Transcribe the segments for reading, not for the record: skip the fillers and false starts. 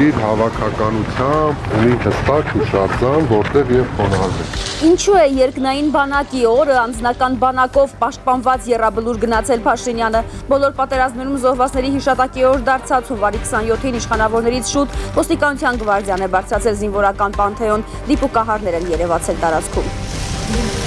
իր հավաքականությամբ ունի հստակ հուշարձան, որտեղ եւ խոնարհվել։ Ինչու է երկնային բանակի օրը անձնական բանակով պաշտպանված եռաբլուր գնացել Փաշինյանը։ Բոլոր պատերազմներում զոհվածների հիշատակի օր դարձած հունվարի 27-ին իշխանավորներից շուտ ոստիկանության գվարդիան է բարձրացել զինվորական պանթեոն, դիպուկահարներ են երևացել տարածքում։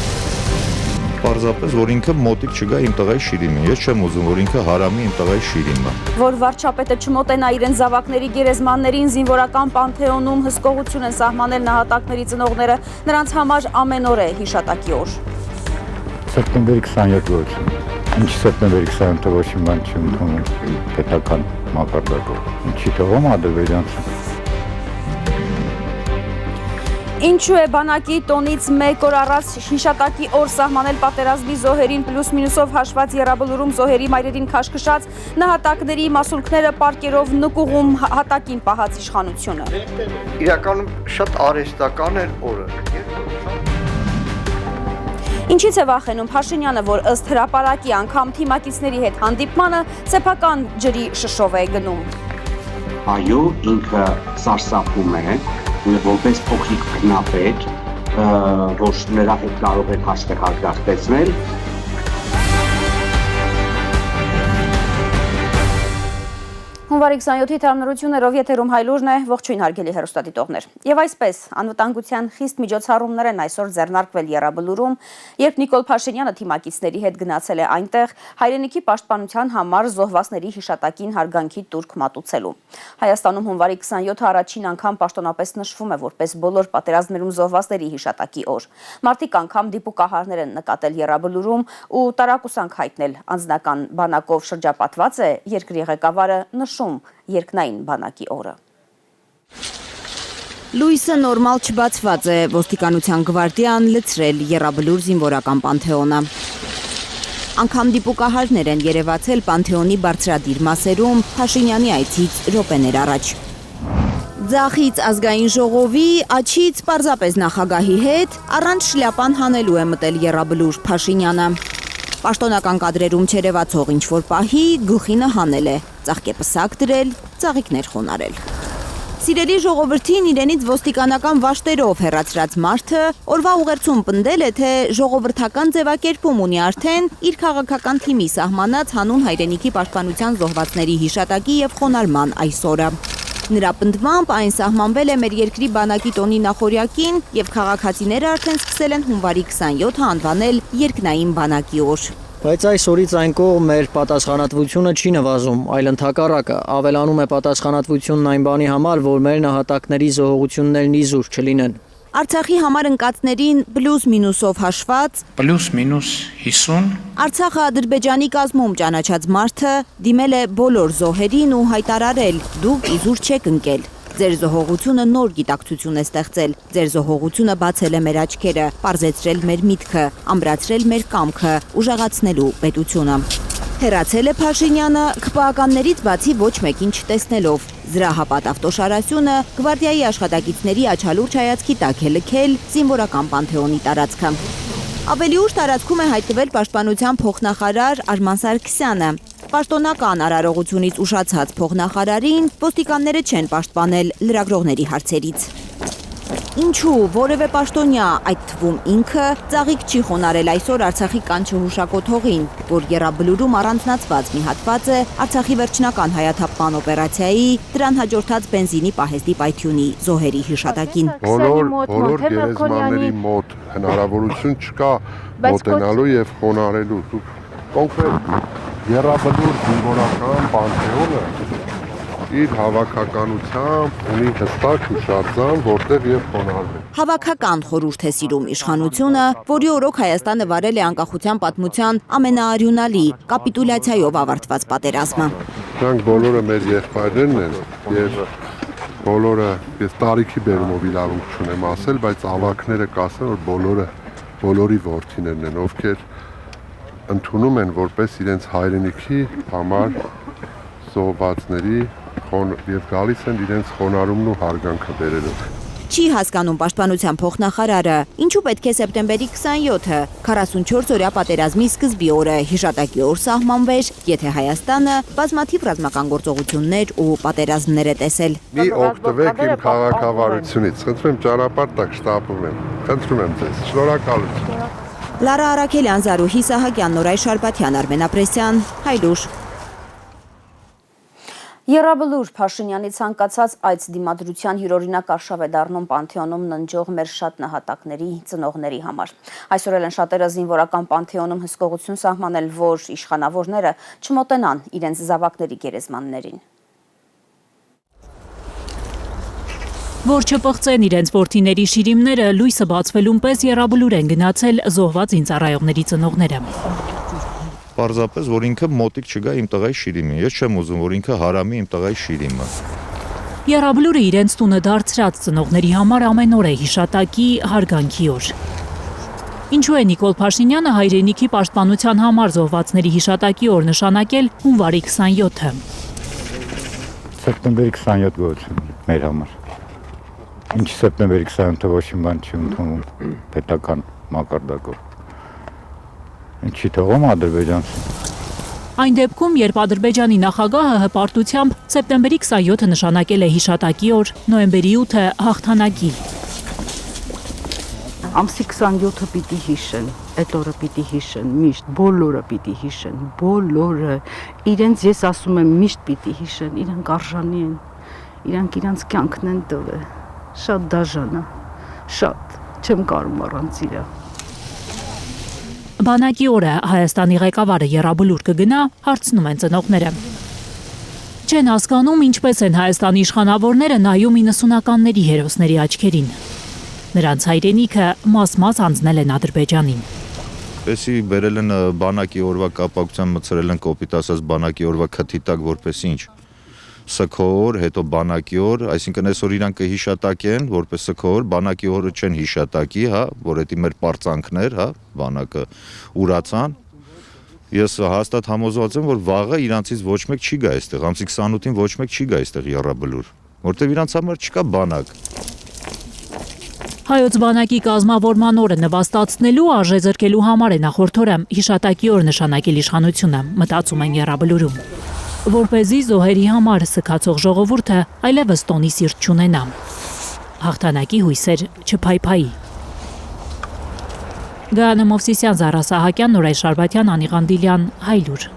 Պարզապես, որ ինքը մոտիկ չգա իմ տղայի շիրիմին, ես չեմ ուզում, որ ինքը հարամի իմ տղայի շիրիմը։ Որ վարչապետը չմոտենա իրեն զավակների գերեզմաններին, զինվորական պանթեոնում հսկողություն են սահմանել նահատակների ծնողները, նրանց համար ամեն օր է հիշատակի օր։ Սեպտեմբերի 27 ոչ, ինչ սեպտեմբերի 27-ը ոչ մի բան չի ընդունում պետական մակարդակով, ինչի թվում ադրբեջանցը։ Ինչու է բանակի տոնից մեկ օր առաջ հիշատակի օր սահմանել պատերազմի զոհերին պլյուս մինուսով հաշված եռաբլուրում զոհերի մայրերին քաշքշած նահատակների մասունքները պարկերով նկուղում հատակին պահած իշխանությունը։ Իրականում շատ արհեստական էր օրը։ Ինչից է վախենում Փաշինյանը, որ ըստ հրապարակի անգամ թիմակիցների հետ հանդիպմանը սեփական ջրի շշով է գնում։ Այո, ինքը սարսափում է, որպես փոքրիկ քնապետ, որ նրա հետ կարող է հաշտեկար դարձնել։ Հունվարի 27-ի թարմնություններով եթերում Հայլուրն է, ողջույն հարգելի հեռուստադիտողներ։ Եվ այսպես, անվտանգության խիստ միջոցառումներ են այսօր ձեռնարկվել եռաբլուրում, երբ Նիկոլ Փաշինյանը թիմակիցների հետ գնացել է այնտեղ հայրենիքի պաշտպանության համար զոհվածների հիշատակին հարգանքի տուրք մատուցելու։ Հայաստանում հունվարի 27-ը առաջին անգամ պաշտոնապես նշվում է որպես բոլոր պատերազմներում զոհվածների հիշատակի օր։ Մարդիկ անգամ դիպուկահարներ են նկատել եռաբլուրում ու տարակուսանք հայտնել անձնական բանակով շրջապատված է երկրի ղեկավարը նշում երկնային բանակի օրը։ Լույսը նորմալ չբացված է, ոստիկանության գվարդիան լցրել եռաբլուր զինվորական պանթեոնը։ Անգամ դիպուկահարներ են երևացել պանթեոնի բարձրադիր մասերում Փաշինյանի այցից րոպեներ առաջ։ Ձախից ազգային ժողովի, աջից պարզապես նախագահի հետ առանց շլյապան հանելու է մտել եռաբլուր Փաշինյանը։ Պաշտոնական կադրերում չերևացող ինչ-որ պահի գլխինը հանել է, ծաղկեպսակ դրել, ծաղիկներ խոնարել։ Սիրելի ժողովրդին իրենից ոստիկանական վաշտերով հեռացրած մարդը օրվա ուղերձում պնդել է, թե ժողովրդական ձևակերպում ունի արդեն իր քաղաքական թիմի սահմանած հանուն հայրենիքի պաշտպանության զոհվածների հիշատակի եւ խոնարհման այսօրը։ Նրա պնդմամբ այն սահմանվել է մեր երկրի բանակի տոնի նախօրյակին եւ քաղաքացիները արդեն սկսել են հունվարի 27-ը անվանել երկնային բանակի օր։ Բայց այս օրից այն կողմ մեր պատասխանատվությունը չի նվազում, այլ ընդհակառակը ավելանում է պատասխանատվությունն այն բանի համար, որ մեր նահատակների զոհողություններն իզուր չլինեն։ Արցախի համար ընկածներին պլյուս մինուսով հաշված պլյուս մինուս 50 Արցախը Ադրբեջանի կազմում ճանաչած մարդը դիմել է բոլոր զոհերին ու հայտարարել՝ դուք իզուր չեք ընկել։ Ձեր զոհողությունը նոր գիտակցություն է ստեղծել, ձեր զոհողությունը բացել է մեր աչքերը, պարզեցրել մեր միտքը, ամրացրել մեր կամքը, ուժեղացնելու պետությունը։ Հեռացել է Փաշինյանը ԿՊԱ-ականներից բացի ոչ մեկին չտեսնելով։ Զրահապատ ավտոշարասյունը գվարդիայի աշխատակիցների աչալուրջ հայացքի տակ է լքել զինվորական պանթեոնի տարածքը։ Ավելի ուշ տարածքում է հայտնվել պաշտպանության փոխնախարար Արման Սարգսյանը։ Պաշտոնական արարողությունից ուշացած փոխնախարարին ոստիկանները չեն պաշտպանել լրագրողների հարցերից։ Ինչու որևէ պաշտոնյա, այդ թվում ինքը, ծաղիկ չի խոնարել այսօր Արցախի կանչը հուշակոթողին, որ եռաբլուրում առանձնացված մի հատված է Արցախի վերջնական հայաթափման օպերացիայի, դրան հաջորդած բենզինի պահեստի պայթյունի զոհերի հիշատակին։ Բոլոր գերեզմանների մոտ հնարավորություն չկա մոտենալու եւ խոնարհելու։ Կոնկրետ եռաբլուր զինվորական պանթեոնը իր հավաքականությամբ ունի հստակ հուշարձան, որտեղ եւ խոնարհվել։ Հավաքական խորհուրդ է սիրում իշխանությունը, որի օրոք Հայաստանը վարել է անկախության պատմության ամենաարյունալի կապիտուլյացիայով ավարտված պատերազմը։ Դրանք բոլորը մեր եղբայրներն են եւ բոլորը ես տարիքի բերումով իրավունք չունեմ ասել, բայց ավակները կասեն, որ բոլորի որդիներն են, ովքեր ընդունում են որպես իրենց հայրենիքի համար զոհվածների եւ գալիս են իրենց խոնարհումն ու հարգանքը բերելով։ Չի հասկանում պաշտպանության փոխնախարարը, ինչու պետք է սեպտեմբերի 27-ը 44-օրյա պատերազմի սկզբի օրը հիշատակի օր սահմանվեր, եթե Հայաստանը բազմաթիվ ռազմական գործողություններ ու պատերազմներ է տեսել։ Մի օգտվեք իմ քաղաքավարությունից, խնդրում եմ ճանապարհ տակ շտապում եմ, խնդրում եմ ձեզ, շնորհակալություն։ Լարա Արաքելյան, Զարուհի Սահակյան, Նորայր Շարբաթյան, Արմեն Ապրեսյան, Հայլուր։ Եռաբլուր Փաշինյանի ցանկացած այդ դիմադրության յուրօրինակ արշավ է դառնում Պանթեոնում ննջող մեր շատ նահատակների ծնողների համար։ Այսօր էլ են շատերը զինվորական Պանթեոնում հսկողություն սահմանել, որ իշխանավորները չմոտենան իրենց զավակների գերեզմաններին։ Որ չպղծեն իրենց որդիների շիրիմները, լույսը բացվելուն պես եռաբլուր են գնացել զոհված զինծառայողների ծնողները։ Պարզապես, որ ինքը մոտիկ չգա իմ տղայի շիրիմին։ Ես չեմ ուզում, որ ինքը հարամի իմ տղայի շիրիմը։ Եռաբլուրը իրենց տունը դարձրած ծնողների համար ամեն օր է հիշատակի, հարգանքի օր։ Ինչու է Նիկոլ Փաշինյանը հայրենիքի պաշտպանության համար զոհվածների հիշատակի օր նշանակել հունվարի 27-ը։ Սեպտեմբերի 27 գոհություն մեր համար։ Ինչ սեպտեմբերի 27-ը ոչ մի բան չի ընդունում պետական մակարդակով։ Ինչի թողում ադրբեջանցի։ Այն դեպքում, երբ Ադրբեջանի նախագահը հպարտությամբ սեպտեմբերի 27-ը նշանակել է հիշատակի օր, նոյեմբերի 8-ը հաղթանակի։ Ամսի 27-ը պիտի հիշեն, այդ օրը պիտի հիշեն, միշտ բոլորը պիտի հիշեն, բոլորը իրենց ես ասում եմ միշտ պիտի հիշեն, իրանք արժանի են, իրանք իրանց կյանքն են տվել, շատ դաժան է, շատ, չեմ կարում առանց իրա։ Բանակի օրը Հայաստանի ղեկավարը եռաբլուր կգնա, հարցնում են ծնողները։ Չեն հասկանում ինչպես են Հայաստանի իշխանավորները նայում 90-ականների հերոսների աչքերին։ Նրանց հայրենիքը մաս-մաս անձնել են Ադրբեջանին։ Եսի բերել են բանակի օրվա կապակցությամբ մցրել են կոպիտ ասած բանակի օրվա քթի տակ որպես ինչ։ Սքոր, հետո բանակի օր, այսինքն այսօր իրանք կհիշատակեն, որպես սքոր, բանակի օրը չեն հիշատակի, հա, որ դա մեր պարծանքներ, հա, բանակը ուրացան։ Ես հաստատ համոզված եմ, որ վաղը իրանցից ոչ մեկ չի գա այստեղ, ամսի 28-ին ոչ մեկ չի գա այստեղ եռաբլուր, որտեղ իրանց համար չկա բանակ։ Հայոց բանակի կազմավորման օրը նվաստացնելու, արժե զրկելու համար է նախորդ օրը հիշատակի օր նշանակել իշխանությունը, մտածում են եռաբլուրում։ Որպեսզի զոհերի համար սգացող ժողովուրդը այլևս տոնի սիրտ չունենա։ Հաղթանակի հույսեր չփայփայի։ Գայանե Մովսիսյան, Զարա Սահակյան, Նորայր Շարբաթյան, Անի Ղանդիլյան, Հայլուր։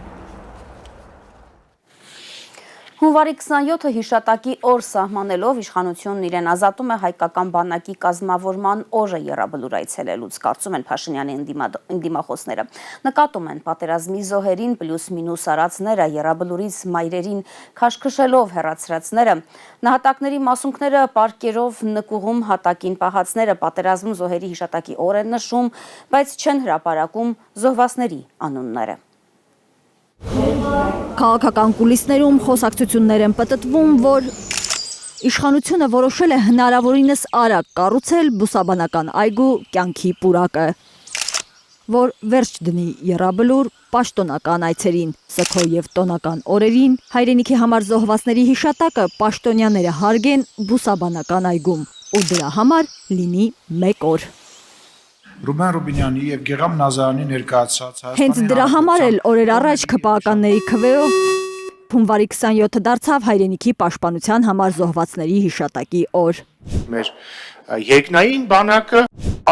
Հունվարի 27-ը հիշատակի օր սահմանելով իշխանությունն իրեն ազատում է հայկական բանակի կազմավորման օրը եռաբլուր այցելելուց, կարծում են Փաշինյանի ընդդիմախոսները։ Նկատում են պատերազմի զոհերին պլյուս-մինուս արածները, եռաբլուրից մայրերին քաշքշելով հեռացրածները, նահատակների մասունքները պարկերով նկուղում հատակին պահածները պատերազմում զոհերի հիշատակի օր են նշում, բայց չեն հրապարակում զոհվածների անունները։ Քաղաքական կուլիսներում խոսակցություններ են պտտվում, որ իշխանությունը որոշել է հնարավորինս արագ կառուցել բուսաբանական այգու կյանքի պուրակը, որ վերջ դնի եռաբլուր պաշտոնական այցերին, սգո եւ տոնական օրերին հայրենիքի համար զոհվածների հիշատակը պաշտոնյաները հարգեն բուսաբանական այգում ու դրա համար լինի մեկ օր։ Ռուբեն Ռուբինյանի եւ Գեգամ Նազարյանի ներկայացած Հենց դրա համար էլ օրեր առաջ ԿՊԱ-ականների քվեով հունվարի 27-ը դարձավ հայրենիքի պաշտպանության համար զոհվածների հիշատակի օր։ Մեր երկնային բանակը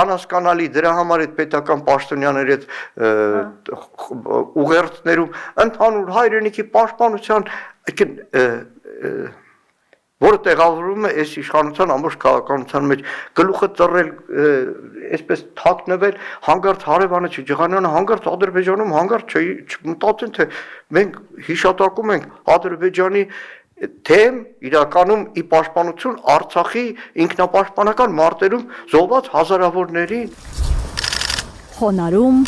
Անհասկանալի դրա համար այդ պետական պաշտոնյաների այդ ուղերձներում ընդհանուր հայրենիքի պաշտպանության որը տեղավորվում է այս իշխանության ամբողջ քաղաքականության մեջ գլուխը ծռել, այսպես թաքնվել, հանգարց հարևանը չջղանանը, հանգարց Ադրբեջանում, հանգարց չմտածեն, թե մենք հիշատակում ենք Ադրբեջանի թեմ իրականում ի պաշտպանություն Արցախի ինքնապաշտպանական մարտերում զոհված հազարավորների խոնարհում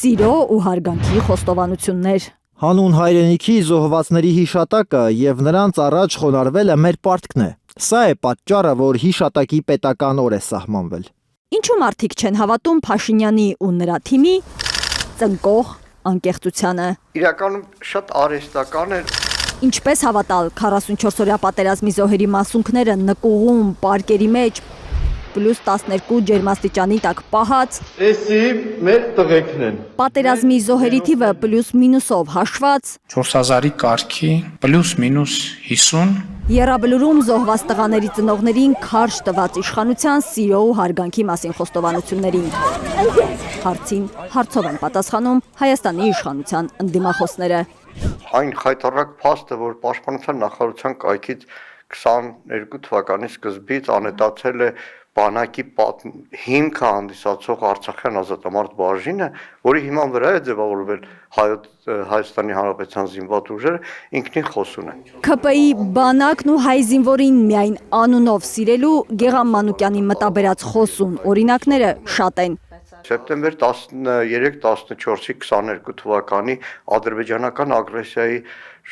սիրո ու հարգանքի խոստովանություններ։ Հանուն հայրենիքի զոհվածների հիշատակը եւ նրանց առաջ խոնարհվելը մեր պարտքն է։ Սա է պատճառը, որ հիշատակի պետական օր է սահմանվել։ Ինչու մարդիկ չեն հավատում Փաշինյանի ու նրա թիմի ծնկող անկեղծությանը։ իրականում շատ արհեստական է Ինչպես հավատալ 44-օրյա պատերազմի զոհերի մասունքները նկուղում, պարկերի մեջ, +12 ջերմաստիճանի տակ պահած, Էսի մեր տղեկն են։ պատերազմի զոհերի թիվը +-ով հաշված, 4000-ի կարգի +-50 Եռաբլուրում զոհված տղաների ծնողներին քարշ տված իշխանության սիրո ու հարգանքի մասին խոստովանություններին։ Հարցին հարցով են պատասխանում Հայաստանի իշխանության ընդդիմախոսները։ Այն խայտառակ փաստը, որ Պաշտպանության նախարարության կայքից 22 թվականի սկզբից անետացել է բանակի հիմքը հանդիսացող Արցախյան ազատամարտ բաժինը, որի հիման վրա է ձևավորվել Հայաստանի Հանրապետության զինված ուժերը, ինքնին խոսուն է։ ՔՊ-ի բանակն ու հայ զինվորին միայն անունով սիրելու Գեգամ Մանուկյանի մտաբերած խոսուն օրինակները շատ են։ Սեպտեմբեր 13-14-ի 22 թվականի ադրբեջանական ագրեսիայի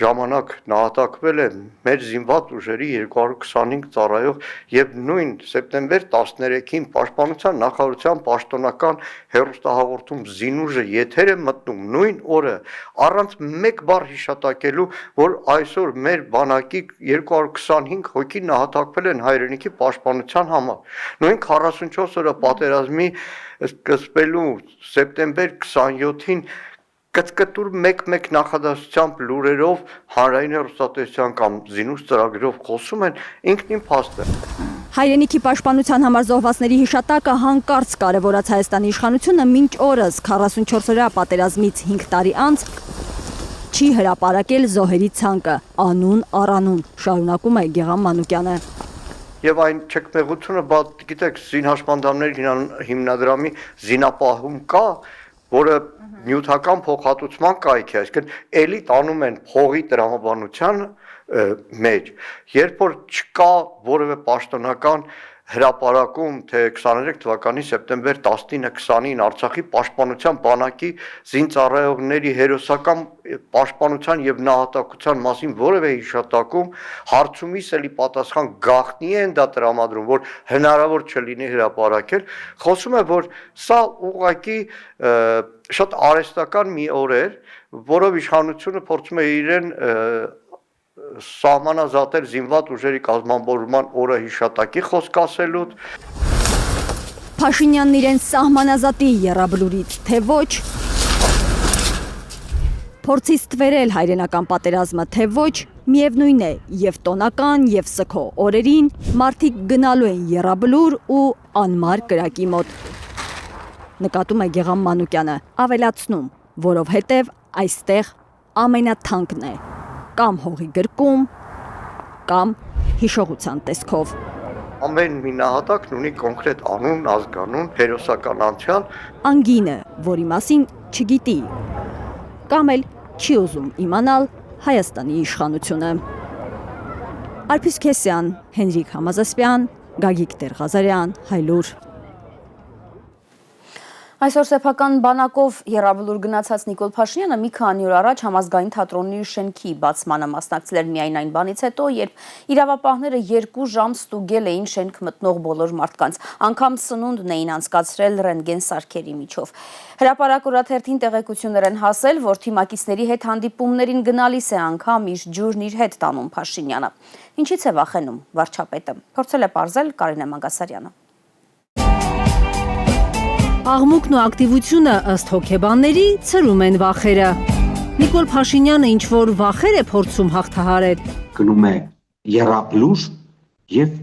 ժամանակ նահատակվել է մեր զինված ուժերի 225 ծառայող եւ նույն սեպտեմբեր 13-ին Պաշտպանության նախարարության պաշտոնական հեռուստահաղորդում զինուժը եթեր է մտնում նույն օրը առանց մեկ բառ հիշատակելու, որ այսօր մեր բանակի 225 հոգի նահատակվել են հայրենիքի պաշտպանության համար։ Նույն 44 օրը պատերազմի սկսվելու սեպտեմբեր 27-ին կտկտուր մեկ նախադասությամբ լուրերով հանրային հեռուստատեսության կամ զինուժ ծրագրով խոսում են ինքնին փաստ է։ Հայրենիքի պաշտպանության համար զոհվածների հիշատակը հանկարծ կարևորած Հայաստանի իշխանությունը մինչ օրս 44-օրյա պատերազմից 5 տարի անց չի հրապարակել զոհերի ցանկը անուն առանուն, շարունակում է Գեգամ Մանուկյանը։ Եվ այն չկմեղությունը, գիտեք, զինհաշմանդամների հիմնադրամի զինապահում կա, որը նյութական փոխհատուցման կայք է, այսինքն էլի տանում են փողի տրամաբանության մեջ, երբ որ չկա որևէ պաշտոնական հրապարակում, թե 23 թվականի սեպտեմբեր 19-20-ին Արցախի պաշտպանության բանակի զինծառայողների հերոսական պաշտպանության եւ նահատակության մասին որևէ հիշատակում հարցումից էլի պատասխան գաղտնի են դա տրամադրում, որ հնարավոր չլինի հրապարակել, խոսում է, որ սա ուղղակի շատ արհեստական մի օր էր, որով իշխանությունը փորձում է իրեն սահմանազատել զինված ուժերի կազմավորման օրը հիշատակի խոսք ասելու։ Փաշինյանն իրեն սահմանազատի եռաբլուրից, թե ոչ, փորձից տվերել հայրենական պատերազմը, թե ոչ, միևնույն է, եւ տոնական, եւ սգո օրերին մարդիկ գնալու են եռաբլուր ու անմար կրակի մոտ։ Նկատում է Գեգամ Մանուկյանը, ավելացնում, որովհետև այստեղ ամենաթանկն է, կամ հողի գրկում, կամ հիշողության տեսքով։ Ամեն մի նահատակն ունի կոնկրետ անուն, ազգանուն, հերոսական անցյալ։ Անգինը, որի մասին չգիտի, կամ էլ չի ուզում իմանալ Հայաստանի իշխանությունը։ Արփիս Քեսյան, Հենրիկ Համազասպյան, Գագիկ Տեր-Ղազարյան, Հայլուր։ Այսօր սեփական բանակով եռաբլուր գնացած Նիկոլ Փաշինյանը մի քանի օր առաջ համազգային թատրոնի շենքի բացմանը մասնակցել միայն այն բանից հետո, երբ իրավապահները 2 ժամ ստուգել էին շենք մտնող բոլոր մարդկանց, անգամ սնունդն էին անցկացրել ռենտգեն սարքերի միջով։ Հրապարակ օրաթերթին տեղեկություններ են հասել, որ թիմակիցների հետ հանդիպումներին գնալիս է անգամ իր ջուրն իր հետ տանում Փաշինյանը։ Ինչից է վախենում վարչապետը։ Փորձել է պարզել Կարինե Մանգասարյանը։ Աղմուկն ու ակտիվությունը ըստ հոգեբանների ցրում են վախերը։ Նիկոլ Փաշինյանը ինչ որ վախեր է փորձում հաղթահարել։ Գնում է եռաբլուր եւ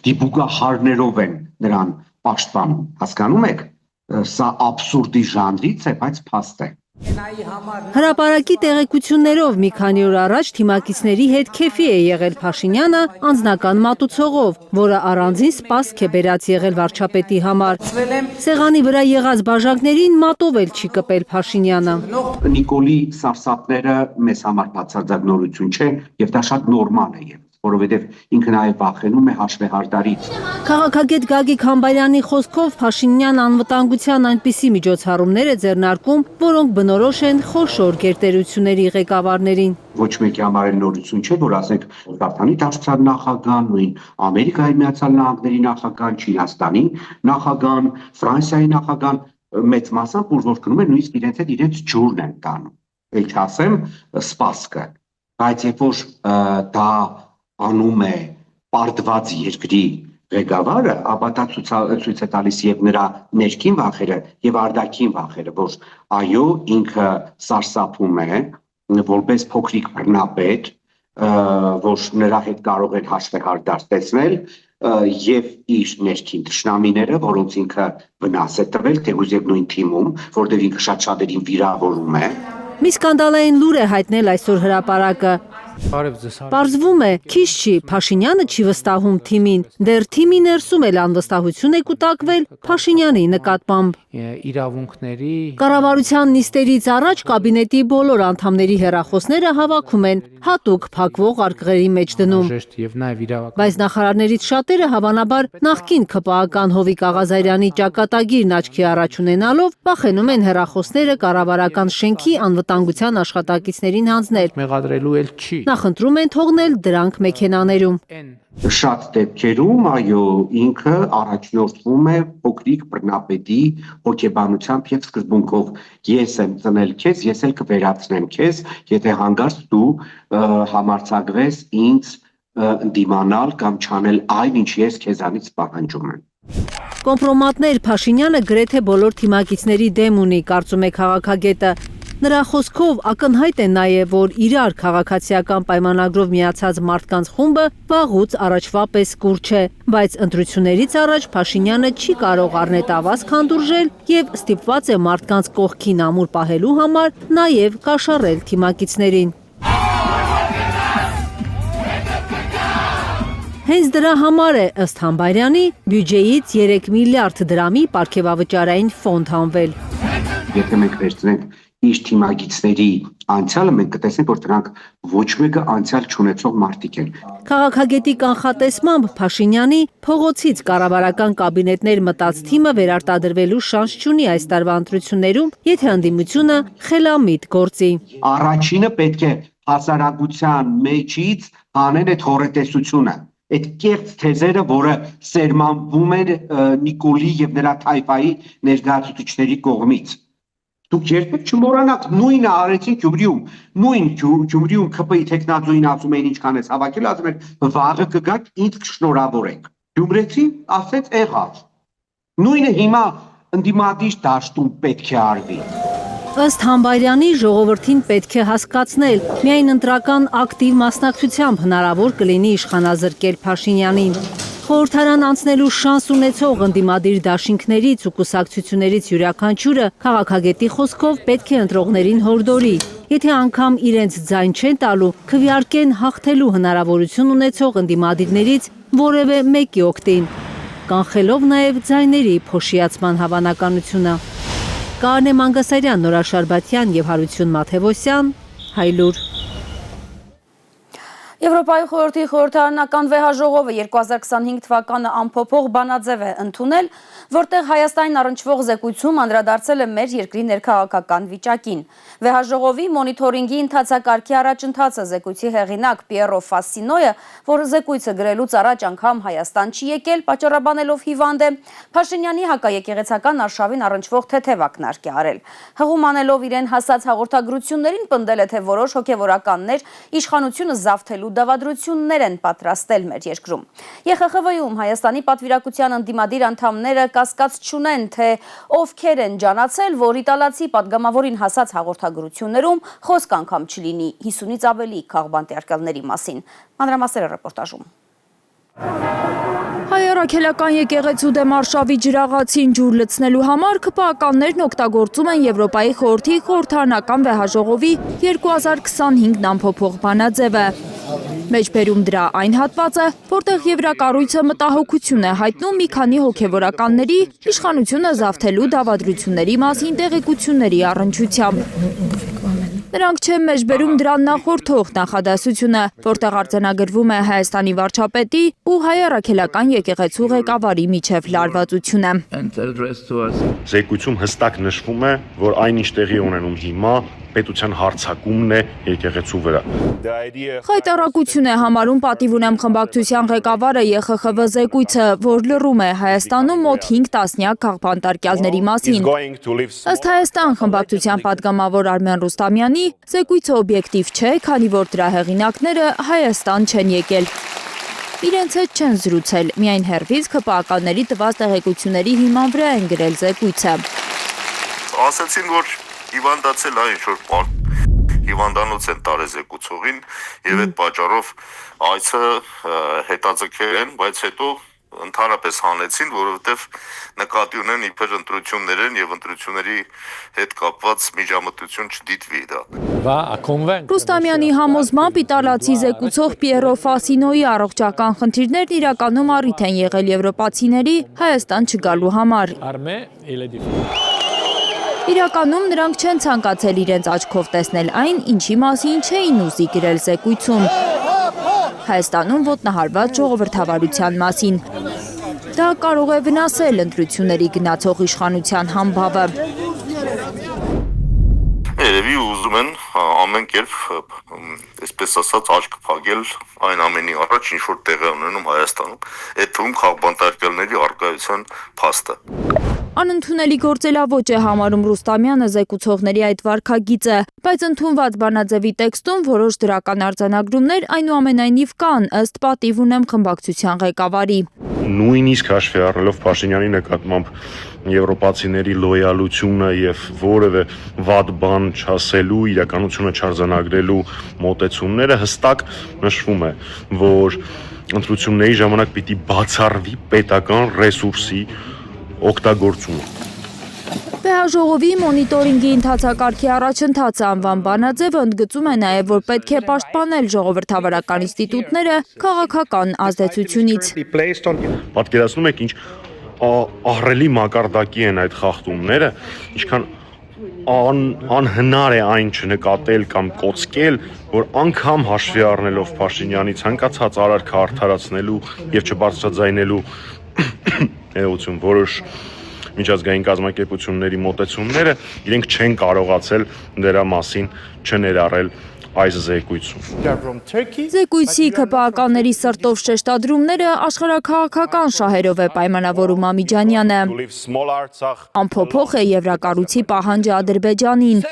դիպուկահարներով են նրան պաշտպանում։ Հասկանում եք, սա աբսուրդի ժանրից է, բայց փաստ է։ Հրապարակի տեղեկություններով մի քանի օր առաջ թիմակիցների հետ քեֆի է եղել Փաշինյանը անձնական մատուցողով, որը առանձին սպասք է բերած եղել վարչապետի համար։ Սեղանի վրա եղած բաժակներին մատով էլ չի կպել Փաշինյանը։ Նիկոլի սարսափները մեզ համար բացարձակ նորություն չէ եւ դա շատ նորմալ է, որովհետև ինքը նաև վախենում է հաշվեհարդարից։ Քաղաքագետ Գագիկ Համբարյանի խոսքով Փաշինյան անվտանգության այնպիսի միջոցառումներ է ձեռնարկում, որոնք բնորոշ են խոշոր գերտերությունների ղեկավարներին։ Ոչ մեկի համար նորություն չէ, որ ասենք Վրաստանի դաշնության նախագահան, նույն Ամերիկայի Միացյալ Նահանգների նախագահան, Չինաստանի նախագահան, Ֆրանսիայի նախագահան մեծ մասամբ ուժ որ գնում են նույնիսկ իրենց հետ իրենց ջուրն են տանում։ Էլ չասեմ սպասքը։ բայց երբ որ դա անում է պարտված երկրի ղեկավարը, ապա դա ցույց է տալիս եւ նրա ներքին վախերը եւ արտաքին վախերը, որ այո, ինքը սարսափում է որպես փոքրիկ բռնապետ, որ նրա հետ կարող են հաշվեհար դարձնել եւ իր ներքին թշնամիները, որոնց ինքը վնաս է տվել, թեուզ եւ նույն թիմում, որտեղ ինքը շատ-շատերին վիրավորում է։ Մի սկանդալային լուր է հայտնել այսօր հրապարակը։ Պարզվում է, քիչ չի, Փաշինյանը չի վստահում թիմին, դեռ թիմի ներսում էլ անվստահություն է կուտակվել Փաշինյանի նկատմամբ։ Կառավարության նիստերից առաջ կաբինետի բոլոր անդամների հեռախոսները հավաքում են, հատուկ փակվող արկղերի մեջ դնում։ Բայց նախարարներից շատերը հավանաբար նախկին ՔՊԱ-ական Հովիկ Աղազարյանի ճակատագիրն աչքի առաջ ունենալով վախենում են հեռախոսները կառավարական շենքի անվտանգության աշխատակիցներին հանձնել։ Նախընտրում են թողնել դրանք մեքենաներում։ Շատ դեպքերում, այո, ինքը առաջնորդվում է փոքրիկ բռնապետի հոգեբանությամբ եւ սկզբունքով։ Ես եմ ծնել քեզ, ես էլ կվերացնեմ քեզ, եթե հանգարց դու համարձակվես ինձ դիմանալ կամ չանել այն, ինչ ես քեզանից պահանջում եմ։ Կոմպրոմատներ Փաշինյանը գրեթե բոլոր թիմակիցների դեմ ունի, կարծում է քաղաքագետը։ Նրա խոսքով ակնհայտ է նաև, որ իրար քաղաքացիական պայմանագրով միացած մարդկանց խումբը վաղուց առաջվա պես կուր չէ, բայց ընտրություններից առաջ Փաշինյանը չի կարող առնետավազք հանդուրժել եւ ստիպված է մարդկանց կողքին ամուր պահելու համար նաև կաշառել թիմակիցներին։ Հենց դրա համար է, ըստ Համբարյանի, բյուջեից 3 միլիարդ դրամի պարգևավճարային ֆոնդ հանվել։ Եթե մենք վերցնենք իր թիմագիցների անցյալը, մենք կտեսնենք, որ դրանք ոչ մեկը անցյալ չունեցող մարդիկ են։ Քաղաքագետի կանխատեսմամբ Փաշինյանի փողոցից կառավարական կաբինետներ մտած թիմը վերարտադրվելու շանս չունի այս տարվա ընտրություններում, եթե ընդդիմությունը խելամիտ գործի։ Առաջինը պետք է հասարակության մեջից անեն այդ հորետեսությունը, այդ կեղծ թեզերը, որը սերմանվում են Նիկոլի եւ նրա թայֆայի ներկայացուցիչների կողմից։ Դուք երբեք չմոռանաք, նույնը արեցին Գյումրիում, նույն Գյումրիում ԿՊ-ի տեխնազոին ասում էին ինչքան ես հավաքել, ասում են վաղը կգաք, ինձ կշնորհավորեք։ Գյումրեցի ասեց եղավ։ Նույնը հիմա ընդդիմադիր դաշտում պետք է արվի։ Ըստ Համբարյանի ժողովրդին պետք է հասկացնել, միայն ընտրական ակտիվ մասնակցությամբ հնարավոր կլինի իշխանազրկել Փաշինյանին։ Խորհրդարան անցնելու շանս ունեցող ընդդիմադիր դաշինքներից ու կուսակցություններից յուրաքանչյուրը քաղաքագետի խոսքով պետք է ընտրողներին հորդորի։ Եթե անգամ իրենց ձայն չեն տալու, քվեարկեն հաղթելու հնարավորություն ունեցող ընդդիմադիրներից որևէ մեկի օգտին, կանխելով նաև ձայների փոշիացման հավանականությունը։ Կարնե Մանգասարյան, Նորա Շարբաթյան եւ Հարություն Մաթեւոսյան, Հայլուր։ Եվրոպայի խորհրդի խորհրդարանական վեհաժողովը 2025 թվականը ամփոփող բանաձև է ընդունել, որտեղ Հայաստանին առնչվող զեկույցում անդրադարձել է մեր երկրի ներքաղաքական վիճակին։ Վեհաժողովի մոնիթորինգի ընթացակարգի առաջընթացը զեկույցի հեղինակ Պիերո Ֆասինոյը, որ զեկույցը գրելուց առաջ անգամ Հայաստան չի եկել, պատճառաբանելով հիվանդ է, Փաշինյանի հակաեկեղեցական արշավին առնչվող թեթև ակնարկ է արել։ Հղում անելով իրեն հասած հաղորդագրություններին պնդել է, թե որոշ հոգևորականներ իշխանությունը զավթելու դավադրություններ են պատրաստել մեր երկրում։ ԵԽԽՎ-ում Հայաստանի պատվիրակության ընդդիմադիր անդամները կասկած չունեն, թե ովքեր են ջանացել, որ իտալացի պատգամավորին հասած հաղորդագրություններում խոսք անգամ չլինի 50-ից ավելի քաղբանտարկյալների մասին։ Մանրամասները ռեպորտաժում։ Հայ առաքելական եկեղեցու դեմ արշավի ջրաղացին ջուր լցնելու համար ԿՊԱ-ականներն օգտագործում են Եվրոպայի խորհրդի խորհրդարանական վեհաժողովի 2025 ամփոփող բանաձևը։ Մեջբերում դրա այն հատվածը, որտեղ Եվրակառույցը մտահոգություն է հայտնում մի քանի հոգևորականների իշխանությունը զավթելու դավադրությունների մասին տեղեկությունների առնչությամբ։ Նրանք չեն մեջբերում դրան նախորդող նախադասությունը, որտեղ արձանագրվում է Հայաստանի վարչապետի ու հայ առաքելական եկեղեցու ղեկավարի միջև լարվածությունը։ Զեկույցում հստակ նշվում է, որ այն ինչ տեղի ունենում հիմա պետության հարձակումն է եկեղեցու վրա։ Խայտարակություն է համարում պատիվ ունեմ խմբակցության ղեկավարը ԵԽԽՎ զեկույցը, որ լռում է Հայաստանում մոտ 5 տասնյակ քաղբանտարկյալների մասին։ Ըստ Հայաստան խմբակցության պատգամավոր Արմեն Ռուստամյանի, զեկույցը օբյեկտիվ չէ, քանի որ դրա հեղինակները Հայաստան չեն եկել։ Իրենց հետ չեն զրուցել, միայն հեռվից ՔՊԱ-ականների տված տեղեկությունների հիման վրա են գրել զեկույցը։ Ասացին, որ հիվանդացել է ինչ-որ հիվանդանոց են տարեզեկուցողին և այդ պատճառով այցը հետաձգել են, բայց հետո ընդհանրապես հանեցին, որովհետև նկատի ունեն իբր ընտրություններ են և ընտրությունների հետ կապված միջամտություն չդիտվի դա։ Ռուստամյանի համոզմամբ իտալացի զեկուցող Պիերո Ֆասինոյի առողջական խնդիրներն իրականում առիթ են եղել եվրոպացիների Հայաստան չգալու համար։ Իրականում նրանք չեն ցանկացել իրենց աչքով տեսնել այն, ինչի մասին չէին ուզի գրել զեկույցում։ Հայաստանում ոտնահարված ժողովրդավարության մասին։ Դա կարող է վնասել ընտրությունների գնացող իշխանության համբավը։ Երևի ուզում են ամեն կերպ, այսպես ասած, աչք փակել այն ամենի առաջ, ինչ որ տեղ է ունենում Հայաստանում, այդ թվում քաղբանտարկյալների առկայության փաստը։ Անընդունելի գործելավոճ է համարում Ռուստամյանը զեկուցողների այդ վարքագիծը, բայց ընդունված բանաձևի տեքստում որոշ դրական արձանագրումներ այնուամենայնիվ կան, ըստ պատիվ ունեմ խմբակցության ղեկավարի։ Նույնիսկ հաշվի առնելով Փաշինյանի նկատմամբ եվրոպացիների լոյալությունը եւ որևէ վատ բան չասելու, իրականությունը չարձանագրելու մոտեցումները հստակ նշվում է, որ ընտրությունների ժամանակ պիտի բացառվի պետական ռեսուրսի օգտագործումը։ Վեհաժողովի մոնիտորինգի ընթացակարգի առաջընթացը անվան բանաձևը ընդգծում է նաև, որ պետք է պաշտպանել ժողովրդավարական ինստիտուտները քաղաքական ազդեցությունից։ Պատկերացնում եք ինչ ահռելի մակարդակի են այդ խախտումները, ինչքան անհնար է այն չնկատել կամ կոծկել, որ անգամ հաշվի առնելով Փաշինյանի ցանկացած արարքը արդարացնելու եւ չբարձրաձայնելու էություն որոշ միջազգային կազմակերպությունների մոտեցումները, իրենք չեն կարողացել դրա մասին չներառել այս զեկույցում։ Զեկույցի ՔՊԱ-ականների սրտով շեշտադրումները աշխարհաքաղաքական շահերով է պայմանավորում Ամիջանյանը։ Անփոփոխ է եվրակառույցի պահանջը Ադրբեջանին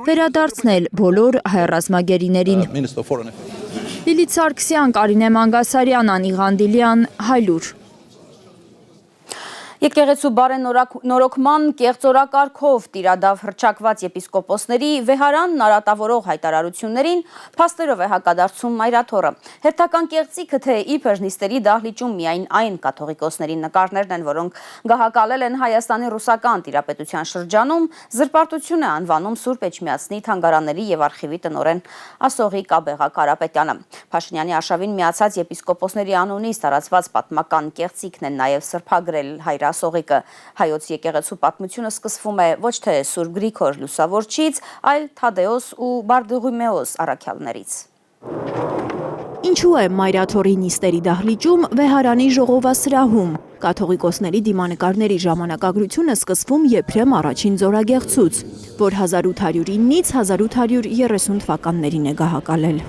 վերադարձնել բոլոր հայ ռազմագերիներին։ Լիլիթ Սարգսյան, Կարինե Մանգասարյան, Անի Ղանդիլյան, Հայլուր։ Եկեղեցու բարենորոգման կեղծորակարգով տիրադավ հռչակված եպիսկոպոսների վեհարանն արատավորող հայտարարություններին փաստերով է հակադարձում մայրաթոռը։ Հերթական կեղծիքը թե իբր նիստերի դահլիճում միայն այն կաթողիկոսների նկարներն են, որոնք գահակալել են Հայաստանի ռուսական տիրապետության շրջանում, զրպարտություն է անվանում Սուրբ Էջմիածնի թանգարանների եւ արխիվի տնօրեն Ասողիկ Աբեղա Կարապետյանը։ Փաշինյանի արշավին միացած եպիսկոպոսների անունից տարածված պատմական կեղծիքն են նաեւ սրբագրել Ասողիկը։ Հայոց եկեղեցու պատմությունը սկսվում է ոչ թե Սուրբ Գրիգոր Լուսավորչից, այլ Թադեոս ու Բարդուղիմեոս առաքյալներից։ Ինչու է մայրաթոռի նիստերի դահլիճում վեհարանի ժողովասրահում։ Կաթողիկոսների դիմանկարների ժամանակագրությունը սկսվում Եփրեմ առաջին զորագեղցուց, որ 1809-ից 1830 թվականներին է գահակալել։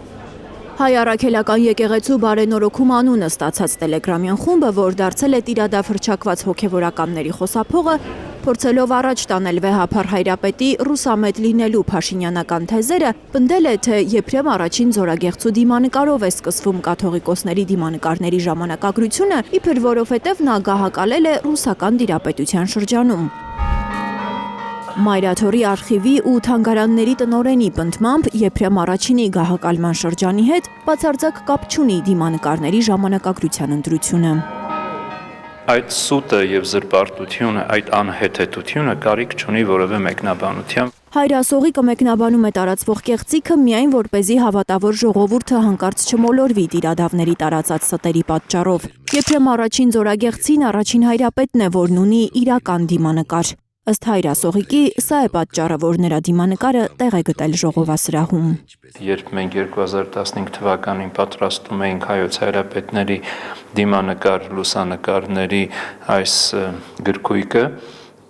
Հայ առաքելական եկեղեցու բարենորոգում անունը ստացած տելեգրամյան խումբը, որ դարձել է տիրադավ հռչակված հոգևորականների խոսափողը, փորձելով առաջ տանել վեհափառ հայրապետի ռուսամետ լինելու փաշինյանական թեզերը, պնդել է, թե Եփրեմ առաջին զորագեղցու դիմանկարով է սկսվում կաթողիկոսների դիմանկարների ժամանակագրությունը, իբր որովհետև նա գահակալել է ռուսական տիրապետության շրջանում։ Մայրաթոռի արխիվի ու թանգարանների տնօրենի պնդմամբ Եփրեմ առաջինի գահակալման շրջանի հետ բացարձակ կապ չունի դիմանկարների ժամանակագրության ընտրությունը։ Այդ սուտը եւ զրպարտությունը, այդ անհեթեթությունը կարիք չունի որևէ մեկնաբանության։ Հայր Ասողիկը մեկնաբանում է տարածվող կեղծիքը միայն որպեսզի հավատավոր ժողովուրդը հանկարծ չմոլորվի տիրադավների տարածած ստերի պատճառով։ Եփրեմ առաջին զորագեղցին առաջին հայրապետն է, որն ունի իրական դիմանկար։ Ըստ Հայր Ասողիկի, սա է պատճառը, որ նրա դիմանկարը տեղ է գտել ժողովասրահում։ Երբ մենք 2015 թվականին պատրաստում էինք հայոց հայրապետների դիմանկար լուսանկարների այս գրքույկը,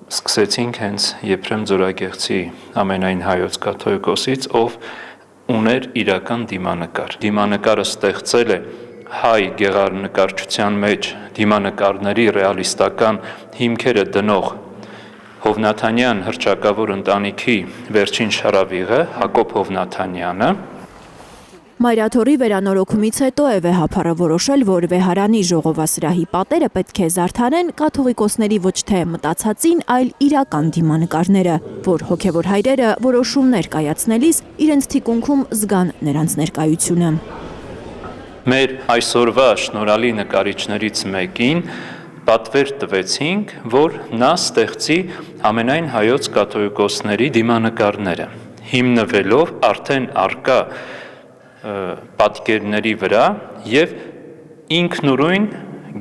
սկսեցինք հենց Եփրեմ Ձորագեղցի ամենայն հայոց կաթողիկոսից, ով ուներ իրական դիմանկար։ Դիմանկարը ստեղծել է հայ գեղարնկարչության մեջ դիմանկարների ռեալիստական հիմքերը դնող Հովնաթանյան հռչակավոր ընտանիքի վերջին շարավիղը Հակոբ Հովնաթանյանը Մայրաթորի վերանորոգումից հետո է վեհափառը որոշել, որ վեհարանի ժողովասրահի պատերը պետք է զարդարեն կաթողիկոսների ոչ թե մտածածին, այլ իրական դիմանկարները, որ հոգևոր հայրերը որոշումներ կայացնելիս իրենց թիկունքում զգան նրանց ներկայությունը։ Մեր այսօրվա շնորհալի նկարիչներից մեկին պատվեր տվեցինք, որ նա ստեղծի ամենայն հայոց կաթողիկոսների դիմանկարները, հիմնվելով արդեն առկա պատկերների վրա եւ ինքնուրույն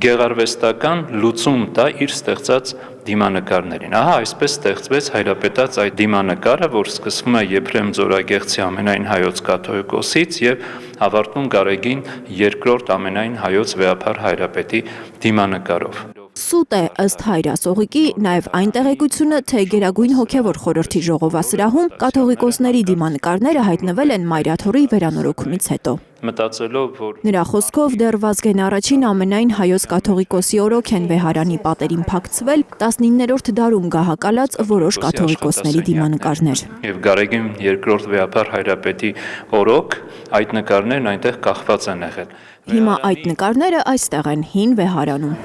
գեղարվեստական լուծում տա իր ստեղծած դիմանկարներին։ Ահա այսպես ստեղծվեց հայրապետած այդ դիմանկարը, որ սկսվում է Եփրեմ Ձորագեղցի ամենայն հայոց կաթողիկոսից եւ ավարտում Գարեգին II ամենայն հայոց վեհափառ հայրապետի դիմանկարով։ Սուտ է ըստ հայրասողիկի նաև այն տեղեկությունը, թե Գերագույն հոգևոր խորհրդի ժողովասրահում կաթողիկոսների դիմանկարները հայտնվել են Մայրաթորի վերանորոգումից հետո։ Մտածելով, որ Նրա խոսքով դեռ Վազգեն առաջին ամենայն հայոց կաթողիկոսի օրոք են վեհարանի պատերին փակցվել 19-րդ դարում գահակալած որոշ կաթողիկոսների դիմանկարներ։ Եվ Գարեգին II վեհափառ հայրապետի օրոք այդ նկարներն այնտեղ կախված են եղել։ Հիմա այդ նկարները այստեղ են հին վեհարանում։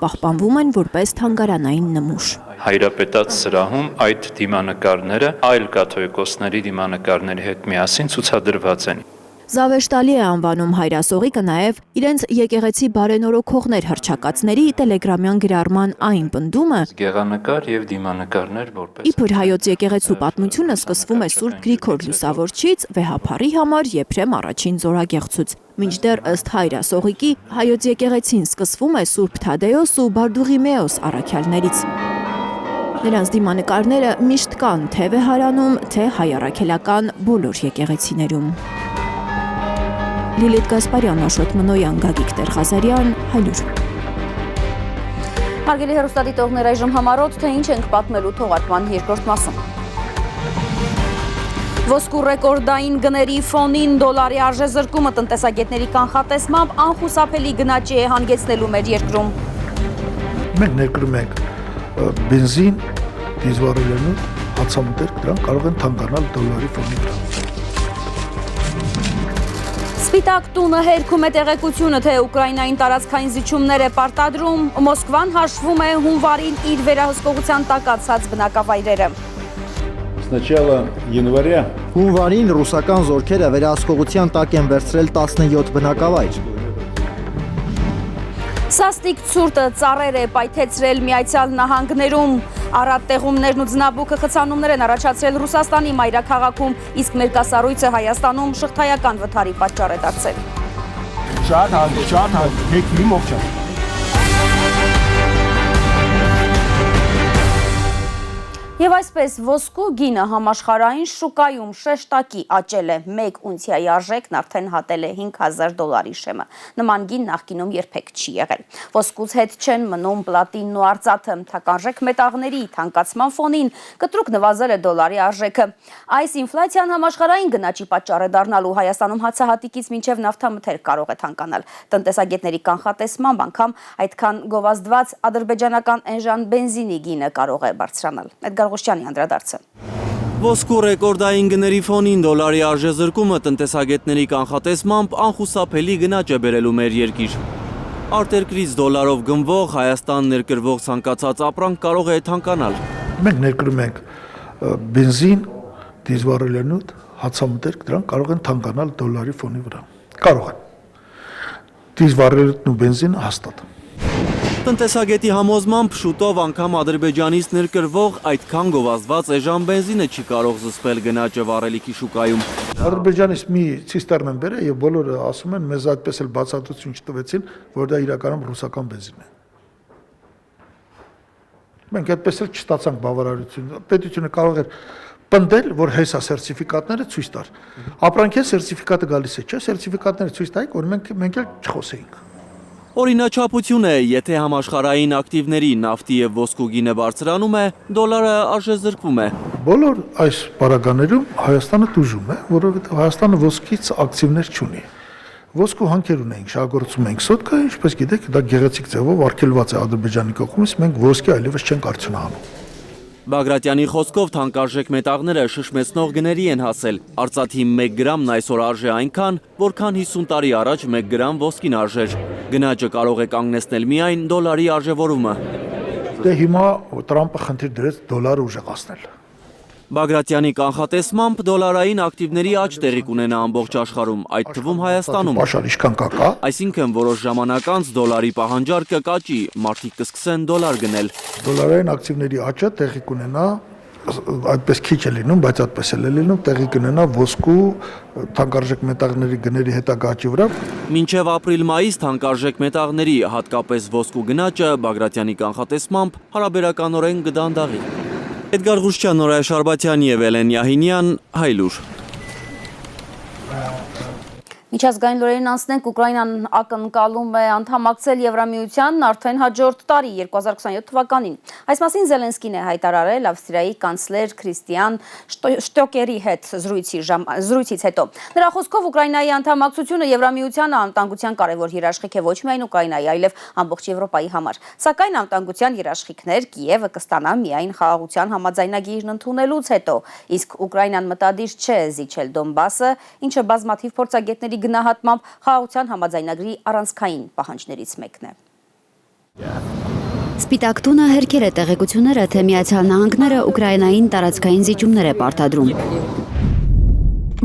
Պահպանվում են որպես թանգարանային նմուշ։ Հայրապետած սրահում այդ դիմանկարները այլ կաթողիկոսների դիմանկարների հետ միասին ցուցադրված են։ Զավեշտալի է անվանում հայրասողիկը նաև իրենց եկեղեցի բարենորոգողներ հռչակածների տելեգրամյան գրառման այն պնդումը, Գեղանկար եւ դիմանկարներ որպես իբր հայոց եկեղեցու պատմությունը սկսվում է Սուրբ Գրիգոր Լուսավորչից, վեհափառի համար Եփրեմ առաջին Ձորագեղցուց։ Մինչդեռ ըստ հայրասողիկի հայոց եկեղեցին սկսվում է Սուրբ Թադեոս ու Բարդուղիմեոս առաքյալներից։ Նրանց դիմանկարները միշտ կան թե վեհարանում, թե հայ առաքելական բոլոր եկեղեցիներում։ Լիլիթ Գասպարյան, Աշոտ Մնոյան, Գագիկ Տեր-Ղազարյան, Հայլուր։ Հարգելի հեռուստադիտողներ, այժմ համառոտ, թե ինչ ենք պատմելու թողարկման երկրորդ մասում։ Ոսկու ռեկորդային գների ֆոնին դոլարի արժեզրկումը տնտեսագետների կանխատեսմամբ անխուսափելի գնաճի է հանգեցնելու մեր երկրում։ Մենք ներկրում ենք բենզին, դիզվառելենու, հացամուտերք, դրանք կարող են թանկանալ դոլարի ֆոնի վրա։ Սպիտակ տունը հերքում է տեղեկությունը, թե Ուկրաինային տարածքային զիջումներ է պարտադրում, Մոսկվան հաշվում է հունվարին իր վերահսկողության տակ ածած բնակավայրերը։ Հունվարին ռուսական զորքերը վերահսկողության տակ են վերցրել 17 բնակավայր։ Սաստիկ ցուրտը ծառեր է պայթեցրել Միացյալ Նահանգներում, առատ տեղումներն ու ձնաբուքը խցանումներ են առաջացրել Ռուսաստանի մայրաքաղաքում, իսկ մերկասառույցը Հայաստանում շղթայական վթարի պատճառ է դարձել։ Եվ այսպես ոսկու գինը համաշխարհային շուկայում շեշտակի աճել է, 1 ունցիայի արժեքն արդեն հատել է $5,000 շեմը։ Նման գին նախկինում երբեք չի եղել։ Ոսկուց հետ չեն մնում պլատինն ու արծաթը, թականժեք մետաղների թանկացման ֆոնին կտրուկ նվազել է դոլարի արժեքը։ Այս ինֆլյացիան համաշխարհային գնաճի պատճառ է դառնալու, Հայաստանում հացահատիկից մինչև նավթամթերք կարող է թանկանալ։ Տնտեսագետների կանխատեսմամբ անգամ այդքան գովազդված ադրբեջանական էնժան բենզինի գինը կարող է բարձրանալ։ Գարողշյանի անդրադարձը։ Ոսկու ռեկորդային գների ֆոնին դոլարի արժեզրկումը տնտեսագետների կանխատեսմամբ անխուսափելի գնաճ է բերելու մեր երկիր։ Արտերկրից դոլարով գնվող Հայաստան ներկրվող ցանկացած ապրանք կարող է թանկանալ։ Մենք ներկրում ենք բենզին, դիզվառելենու, հացամուտերք, դրանք կարող են թանկանալ դոլարի ֆոնի վրա։ Կարող են։ Դիզվառելենու ու բենզինը հաստատ։ Տնտեսագետի համոզմամբ շուտով անգամ Ադրբեջանից ներկրվող այդքան գովազդված էժան բենզինը չի կարող զսպել գնաճը վառելիքի շուկայում։ Ադրբեջանից մի ցիստերն են բերել եւ բոլորը ասում են մեզ այդպես էլ բացատրություն չտվեցին, որ դա իրականում ռուսական բենզին է։ Մենք այդպես էլ չստացանք բավարարություն։ Պետությունը կարող էր պնդել, որ հեսա սերտիֆիկատները ցույց տար։ Ապրանքի սերտիֆիկատը գալիս է, չէ՞, սերտիֆիկատները ցույց տայիք, որ մենք էլ չխոսեինք։ Օրինաչափություն է, եթե համաշխարհային ակտիվների նավթի եւ ոսկու գինը բարձրանում է, դոլարը արժեզրկվում է։ Բոլոր այս պարագաներում Հայաստանը տուժում է, որովհետև Հայաստանը ոսկից ակտիվներ չունի։ Ոսկու հանքեր ունենք, շահագործում ենք սոտկա, ինչպես գիտեք, դա գեղեցիկ ձևով արգելված է Ադրբեջանի կողմից, մենք ոսկի այլևս չենք արդյունահանում։ Բագրատյանի խոսքով թանկարժեք մետաղները շշմեցնող գների են հասել։ Արծաթի 1 գրամն այսօր արժե այնքան, որքան 50 տարի առաջ 1 գրամ ոսկին արժեր։ Գնաճը կարող է կանգնեցնել միայն դոլարի արժևորումը։ Դե հիմա Տրամպը խնդիր դրեց դոլարը ուժեղացնել։ Բագրատյանի կանխատեսմամբ դոլարային ակտիվների աճ տեղի կունենա ամբողջ աշխարհում, այդ թվում Հայաստանում։ Այսինքն որոշ ժամանակ անց դոլարի պահանջարկը կաճի, մարդիկ կսկսեն դոլար գնել։ Դոլարային ակտիվների աճը տեղի կունենա, այդպես քիչ է լինում, բայց այդպես էլ է լինում, տեղի կունենա ոսկու թանկարժեք մետաղների գների հետագա աճի վրա։ Մինչև ապրիլ-մայիս թանկարժեք մետաղների, հատկապես ոսկու գնաճը Բագրատյանի կանխատեսմամբ հարաբերականորեն կդանդաղի։ Էդգար Ղուշչյան, Նորայր Շարբաթյան եւ Էլեն Յահինյան, Հայլուր։ Միջազգային լուրերին անցնենք, Ուկրաինան ակնկալում է անդամակցել Եվրամիությանն արդեն հաջորդ տարի 2027 թվականին։ Այս մասին Զելենսկին է հայտարարել Ավստրիայի կանցլեր Քրիստիան Շտոկերի հետ զրույցից հետո։ Նրա խոսքով Ուկրաինայի անդամակցությունը Եվրամիությանը անվտանգության կարևոր երաշխիք է ոչ միայն Ուկրաինայի, այլև ամբողջ Եվրոպայի համար։ Սակայն անվտանգության երաշխիքներ Կիևը կստանա միայն խաղաղության համաձայնագիրն ընդունելուց հետո, իսկ Ուկրաինան մտադիր չէ զիջել Դոնբասը, ինչը բազմաթիվ փորձագետների գնահատմամբ խաղաղության համաձայնագրի առանցքային պահանջներից մեկն է։ Սպիտակ տունը հերքել է տեղեկությունները, թե Միացյալ Նահանգները Ուկրաինային տարածքային զիջումներ է պարտադրում։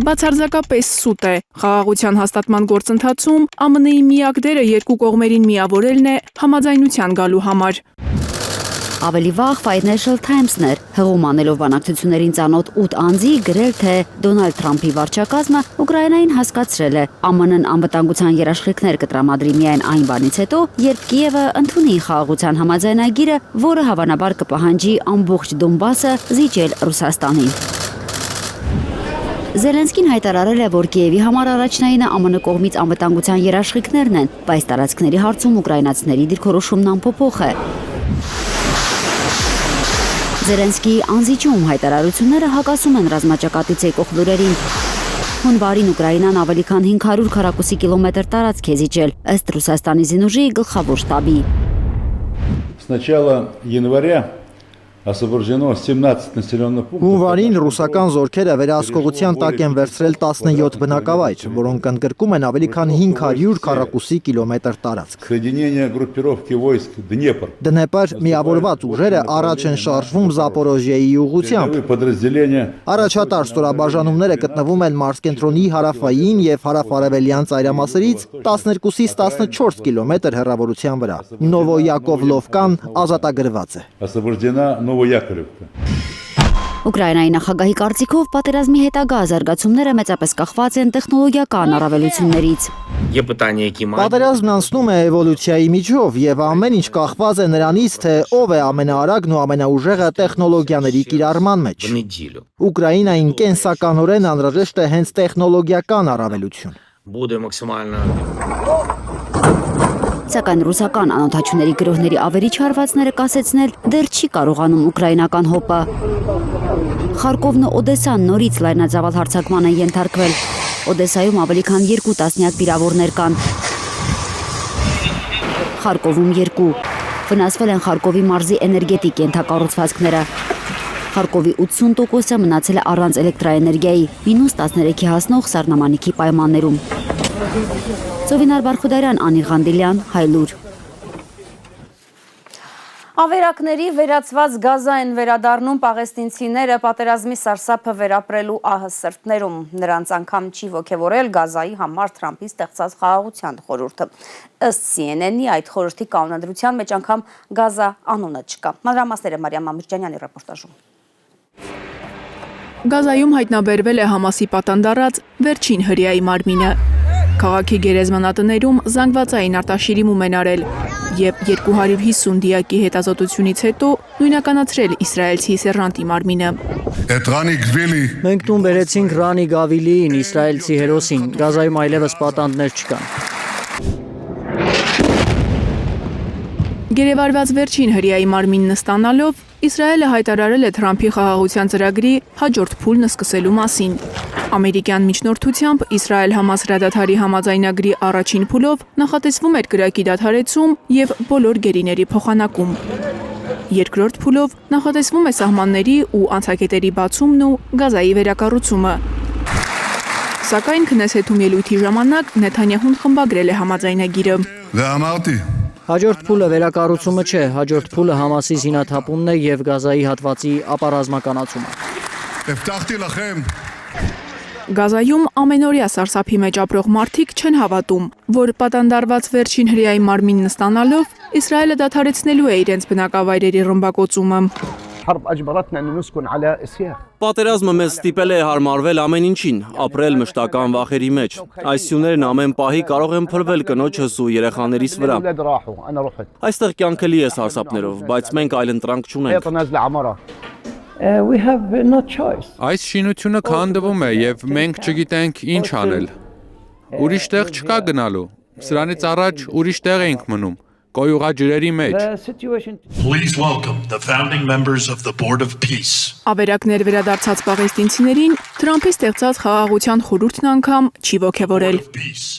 Բացարձակապես սուտ է։ Խաղաղության հաստատման գործընթացում ԱՄՆ-ի միակ դերը երկու կողմերին միավորելն է համաձայնության գալու համար։ Ավելի վաղ Financial Times-ն էր հղում անելով բանակցություններին ծանոթ 8 անձի գրել, թե Դոնալդ Թրամփի վարչակազմը Ուկրաինային հասկացրել է ԱՄՆ-ն անվտանգության երաշխիքներ կտրամադրի միայն այն բանից հետո, երբ Կիևը ընդունի խաղաղության համաձայնագիրը, որը հավանաբար կպահանջի ամբողջ Դոնբասը զիջել Ռուսաստանին։ Զելենսկին հայտարարել է, որ Կիևի համար առաջնայինը ԱՄՆ կողմից անվտանգության երաշխիքներն են, բայց տարածքների հարցում ուկրաինացիների դիրքորոշումն անփոփոխ է։ Զելենսկիի անզիջում հայտարարությունները հակասում են ռազմաճակատից եկող լուրերին։ Հունվարին Ուկրաինան ավելի քան 500 քառակուսի կիլոմետր տարածք է զիջել, ըստ Ռուսաստանի զինուժի գլխավոր շտաբի։ С начала января освобождено 17 населенных пунктов. Հունվարին ռուսական զորքերը վերահսկողության տակ են վերցրել 17 բնակավայր, որոնք ընդգրկում են ավելի քան 500 քառակուսի կիլոմետր տարածք։ Соединение группировки войск Днепр. Դնեպր միավորված ուժերը առաջ են շարժվում Զապորոժիայի ուղղությամբ։ Подразделения. Առաջատար ստորաբաժանումները գտնվում են մարզկենտրոնի հարավային եւ հարավարևելյան ծայրամասերից 12-ից 14 կիլոմետր հեռավորության վրա։ Նովոյակովլովկան ազատագրված է։ Освобождена Новояковлевка. Ուկրաինայի նախագահի կարծիքով պատերազմի հետագա զարգացումները մեծապես կախված են տեխնոլոգիական առավելություններից։ Պատերազմն անցնում է էվոլյուցիայի միջով եւ ամեն ինչ կախված է նրանից, թե ով է ամենաարագն ու ամենաուժեղը տեխնոլոգիաների կիրառման մեջ։ Ուկրաինային կենսականորեն անհրաժեշտ է հենց տեխնոլոգիական առավելություն։ Սակայն ռուսական անօթաչուների գրոհների ավերիչ հարվածները կասեցնել դեռ չի կարողանում ուկրաինական հոպը։ Խարկովն ու Օդեսան նորից լայնածավալ հարձակման են ենթարկվել։ Օդեսայում ավելի քան 2 տասնյակ վիրավորներ կան։ Խարկովում 2։ Վնասվել են Խարկովի մարզի էներգետիկ ենթակառուցվածքները։ Խարկովի 80%-ը մնացել է առանց էլեկտրաէներգիայի, -13-ի հասնող սառնամանիքի պայմաններում։ Ծովինար Բարխուդարյան, Անի Ղանդիլյան, Հայլուր։ Ավերակների վերացված Գազա են վերադառնում պաղեստինցիները պատերազմի սարսափը վերապրելու ահասրտներում։ Նրանց անգամ չի ոգևորել Գազայի համար Թրամփի ստեղծած խաղաղության խորհուրդը։ Ըստ CNN-ի այդ խորհրդի կանոնադրության մեջ անգամ Գազա անունը չկա։ Մանրամասները Մարիամ Մամիրճանյանի ռեպորտաժում։ Գազայում հայտնաբերվել է Համասի պատանդառած վերջին հրեայի մարմինը։ Քաղաքի գերեզմանատներում զանգվածային արտաշիրիմում են արել եւ 250 դիակի հետազոտությունից հետո նույնականացրել իսրայելցի սերժանտի մարմինը։ Մենք տուն բերեցինք Ռանի Գավիլիին, իսրայելցի հերոսին, Գազայում այլևս պատանդներ չկան։ Գերեվարված վերջին հրեայի մարմինն ստանալով Իսրայելը հայտարարել է Թրամփի խաղաղության ծրագրի հաջորդ փուլն սկսելու մասին։ Ամերիկյան միջնորդությամբ Իսրայել-Համաս հրադադարի համաձայնագրի առաջին փուլով նախատեսվում էր կրակի դադարեցում եւ բոլոր գերիների փոխանակում։ Երկրորդ փուլով նախատեսվում է սահմանների ու անցակետերի բացումն ու Գազայի վերակառուցումը։ Սակայն Քնեսեթում ելույթի ժամանակ Նեթանյահուն խմբագրել է համաձայնագիրը։ Հաջորդ փուլը վերակառուցումը չէ, հաջորդ փուլը Համասի զինաթափումն է եւ Գազայի հատվածի ապառազմականացումը։ Գազայում ամենօրյա սարսափի մեջ ապրող մարդիկ չեն հավատում, որ պատանդարված վերջին հրեայի մարմինն ստանալով Իսրայելը դադարեցնելու է իրենց բնակավայրերի ռմբակոծումը։ Պատերազմը մեզ ստիպել է հարմարվել ամեն ինչին, ապրել մշտական վախերի մեջ։ Այս սյուներն ամեն պահի կարող են փրվել կնոջս ու երեխաներիս վրա։ Այստեղ կյանքը լի է սարսափներով, բայց մենք այլ ընտրանք չունենք։ Այս շինությունը քանդվում է եւ մենք չգիտենք ինչ անել։ Ուրիշ տեղ չկա գնալու։ Սրանից առաջ ուրիշ տեղ էինք մնում։ Կոյուղա ջրերի մեջ։ Ավերակներ վերադարձած պաղեստինցիներին Թրամփի ստեղծած խաղաղության խորհուրդն անգամ չի ոգևորել։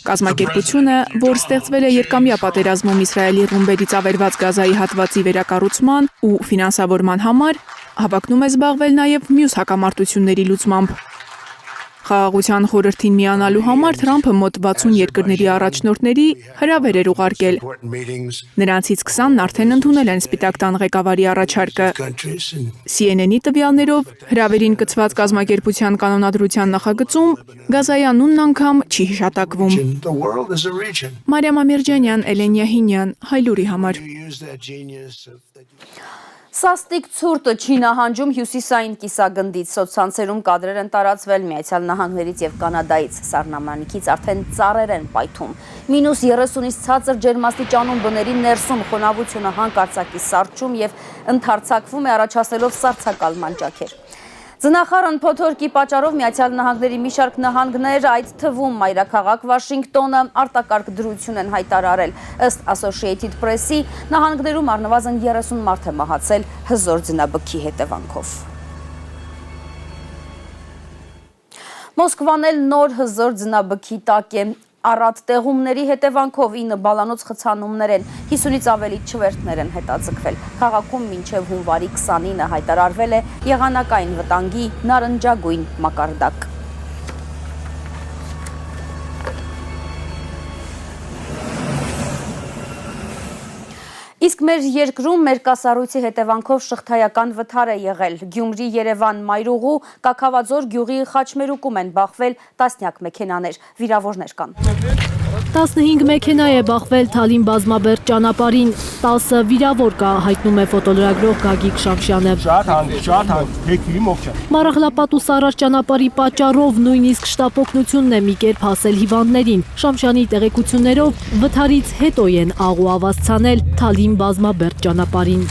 Կազմակերպությունը, որ ստեղծվել է երկամյա պատերազմում Իսրայելի ռումբերից ավերված Գազայի հատվածի վերակառուցման ու ֆինանսավորման համար, հավակնում է զբաղվել նաև մյուս հակամարտությունների լուծմամբ։ Խաղաղության խորհրդին միանալու համար Թրամփը մոտ 60 երկրների առաջնորդների հրավեր էր ուղարկել։ Նրանցից 20-ն արդեն ընդունել են Սպիտակ տան ղեկավարի առաջարկը։ CNN-ի տվյալներով հրավերին կցված կազմակերպության կանոնադրության նախագծում Գազայի անունն անգամ չի հիշատակվում։ Մարիամ Ամիրջանյան, Էլեն Յահինյան, Հայլուրի համար։ Սաստիկ ցուրտը չի նահանջում հյուսիսային կիսագնդից, սոցցանցերում կադրեր են տարածվել Միացյալ Նահանգներից եւ Կանադայից, սառնամանիքից արդեն ծառեր են պայթում։ -30-ից ցածր ջերմաստիճանում բների ներսում խոնավությունը հանկարծակի սառչում եւ ընդարձակվում է, առաջացնելով սառցակալ մանջակեր։ Ձնախառն փոթորկի պատճառով Միացյալ Նահանգների մի շարք նահանգներ, այդ թվում մայրաքաղաք Վաշինգտոնը, արտակարգ դրություն են հայտարարել։ Ըստ Associated Press-ի, նահանգներում առնվազն 30 մարդ է մահացել հզոր ձնաբքի հետևանքով։ Մոսկվան էլ նոր հզոր ձնաբքի տակ է։ Առատ տեղումների հետևանքով 9 բալանոց խցանումներ են, 50-ից ավելի չվերթներ են հետաձգվել։ Քաղաքում մինչև հունվարի 29-ը հայտարարվել է եղանակային վտանգի նարնջագույն մակարդակ։ Իսկ մեր երկրում մերկասառույցի հետևանքով շղթայական վթար է եղել։ Գյումրի Երևան Մայրուղու Կաքավաձոր գյուղի խաչմերուկում են բախվել տասնյակ մեքենաներ, վիրավորներ կան։ 15 մեքենա է բախվել Թալին բազմաբերդ ճանապարհին, 10 վիրավոր կա, հայտնում է ֆոտոլրագրող Գագիկ Շամշյանը։ Մարախլապատ ու Սարար ճանապարհի պատճառով նույնիսկ շտապօգնությունն է մի կերպ հասել հիվանդներին։ Շամշյանի տեղեկություններով վթարից հետո են աղ ու ավազ ցանել Թալին բազմաբերդ ճանապարհին։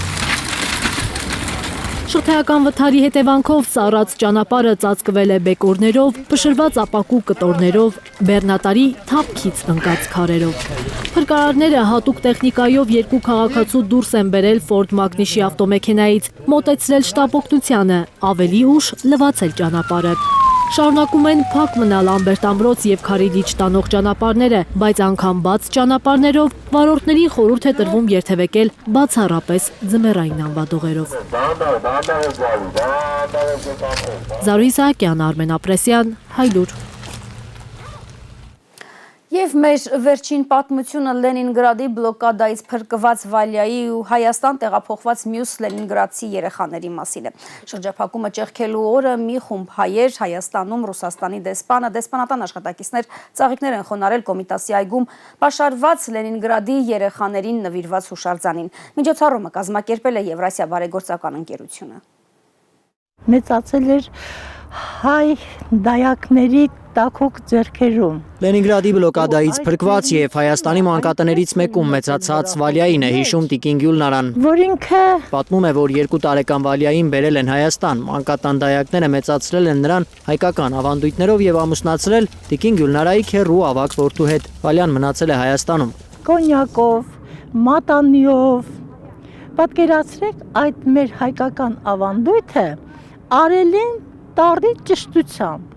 Շղթայական վթարի հետևանքով սառած ճանապարհը ծածկվել է բեկորներով, փշրված ապակու կտորներով, բեռնատարի թափքից ընկած քարերով։ Փրկարարները հատուկ տեխնիկայով երկու քաղաքացու դուրս են բերել Ֆորդ Մագնիշի ավտոմեքենայից, մոտեցրել շտապօգնությանը, ավելի ուշ լվացել ճանապարհը։ Շարունակում են փակ մնալ Ամբերտ ամրոց եւ Քարիլիչ տանող ճանապարհները, բայց անգամ բաց ճանապարհներով վարորդներին խորհուրդ է տրվում երթևեկել բացառապես ձմեռային անվադողերով։ Զարուհի Սահակյան, Արմեն Ապրեսյան, Հայլուր։ Եվ մեր վերջին պատմությունը Լենինգրադի բլոկադայից փրկված Վալյայի ու Հայաստան տեղափոխված մյուս լենինգրադցի երեխաների մասին է։ Շրջափակումը ճեղքելու օրը մի խումբ հայեր Հայաստանում Ռուսաստանի դեսպանը, դեսպանատան աշխատակիցներ ծաղիկներ են խոնարհել Կոմիտասի այգում պաշարված Լենինգրադի երեխաներին նվիրված հուշարձանին։ Միջոցառումը կազմակերպել է Եվրասիա բարեգործական ընկերությունը։ Մեծացել էր հայ դայակների տաքուկ ձեռքերում։ Լենինգրադի բլոկադայից փրկված եւ Հայաստանի մանկատներից մեկում մեծացած Վալյային է հիշում Տիկին Գյուլնարան, որ ինքը պատմում է, որ 2 տարեկան Վալյային բերել են Հայաստան, մանկատան դայակները մեծացրել են նրան հայկական ավանդույթներով եւ ամուսնացրել Տիկին Գյուլնարայի քեռու ավագ որդու հետ։ Վալյան մնացել է Հայաստանում։ Կոնյակով, մատանիով, Պատկերացրեք այդ մեր հայկական ավանդույթը արել են տարի ճշտությամբ։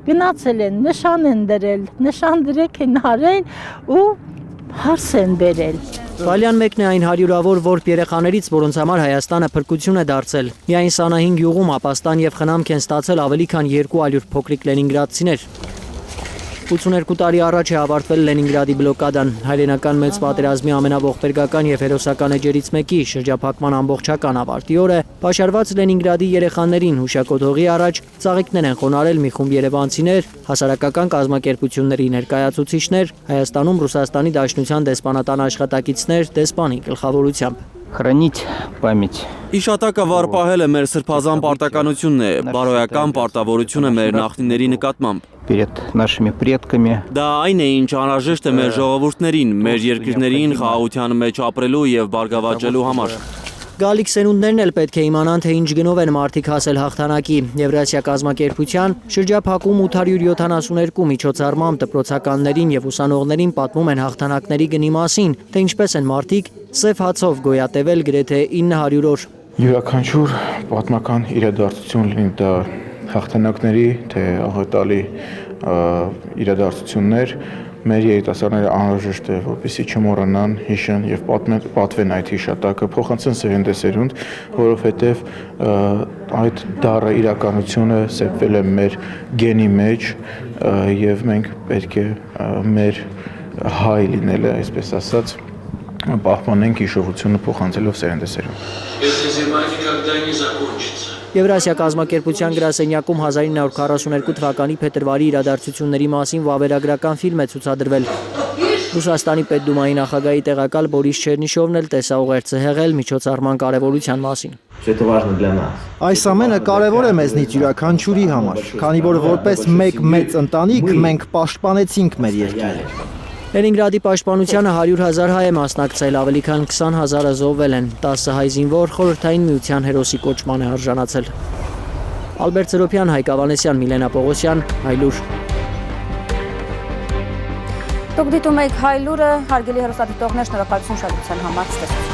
Գնացել են, նշան են դրել, նշան դրեք են արել ու հարս են բերել։ Վալյան մեկն է այն հարյուրավոր որբ երեխաներից, որոնց համար Հայաստանը փրկություն է դարձել։ Միայն 25 յուղում ապաստան եւ խնամք են ստացել ավելի քան 200 փոքրիկ լենինգրադցիներ։ 82 տարի առաջ է ավարտվել Լենինգրադի բլոկադան, հայրենական մեծ պատերազմի ամենաողբերգական եւ հերոսական էջերից մեկի շրջափակման ամբողջական ավարտի օրը պաշարված Լենինգրադի երեխաներին հուշակոթողի առաջ ծաղիկներ են խոնարհել մի խումբ երևանցիներ, հասարակական կազմակերպությունների ներկայացուցիչներ, Հայաստանում Ռուսաստանի Դաշնության դեսպանատան աշխատակիցներ դեսպանի գլխավորությամբ։ Хранить память. Իշատակը վարպահելը մեր սրբազան պարտականությունն է, բարոյական պարտավորությունը մեր նախնիների նկատմամբ։ Перед нашими предками. Դա այն է, ինչ անհրաժեշտ է մեր ժողովուրդներին, մեր երկրներին խաղաղության մեջ ապրելու եւ բարգավաճելու համար։ Գալիք սերունդներն էլ պետք է իմանան, թե ինչ գնով են մարդիկ հասել հաղթանակի։ Եվրասիա կազմակերպության շրջափակում 872 միջոցառմամբ դպրոցականներին եւ ուսանողներին պատմում են հաղթանակների գնի մասին, թե ինչպես են մարդիկ սև հացով գոյատևել գրեթե 900 օր։ Յուրաքանչյուր պատմական իրադարձություն լինի դա հաղթանակների, թե աղետալի իրադարձություններ մեր երիտասարդները անհրաժեշտ է, որպեսզի չմոռանան, հիշեն եւ պատվեն այդ հիշատակը, փոխանցեն սերնդեսերունդ, որովհետեւ այդ դառը իրականությունը սեպվել է մեր գենի մեջ եւ մենք պետք է մեր հայ լինելը, այսպես ասած, պահպանենք հիշողությունը փոխանցելով սերնդեսերունդ։ Եվրասիա կազմակերպության գրասենյակում 1942 թվականի փետրվարի իրադարձությունների մասին վավերագրական ֆիլմ է ցուցադրվել։ Ռուսաստանի պետդումայի նախագահի տեղակալ Բորիս Չերնիշովն էլ տեսաուղերձ է հղել միջոցառման կարևորության մասին։ Այս ամենը կարևոր է մեզնից յուրաքանչյուրի համար, քանի որ որպես մեկ մեծ ընտանիք մենք պաշտպանեցինք մեր երկիրը։ Լենինգրադի պաշտպանությանը 100,000 հայ է մասնակցել, ավելի քան 20,000-ը զոհվել են, 10 հայ զինվոր խորհրդային միության հերոսի կոչման է արժանացել։ Ալբերտ Սերոփյան, Հայկ Ավանեսյան, Միլենա Պողոսյան, Հայլուր։ Դուք դիտում եք Հայլուրը, հարգելի հեռուստադիտողներ, շնորհակալություն շատության համար, ցտեսություն։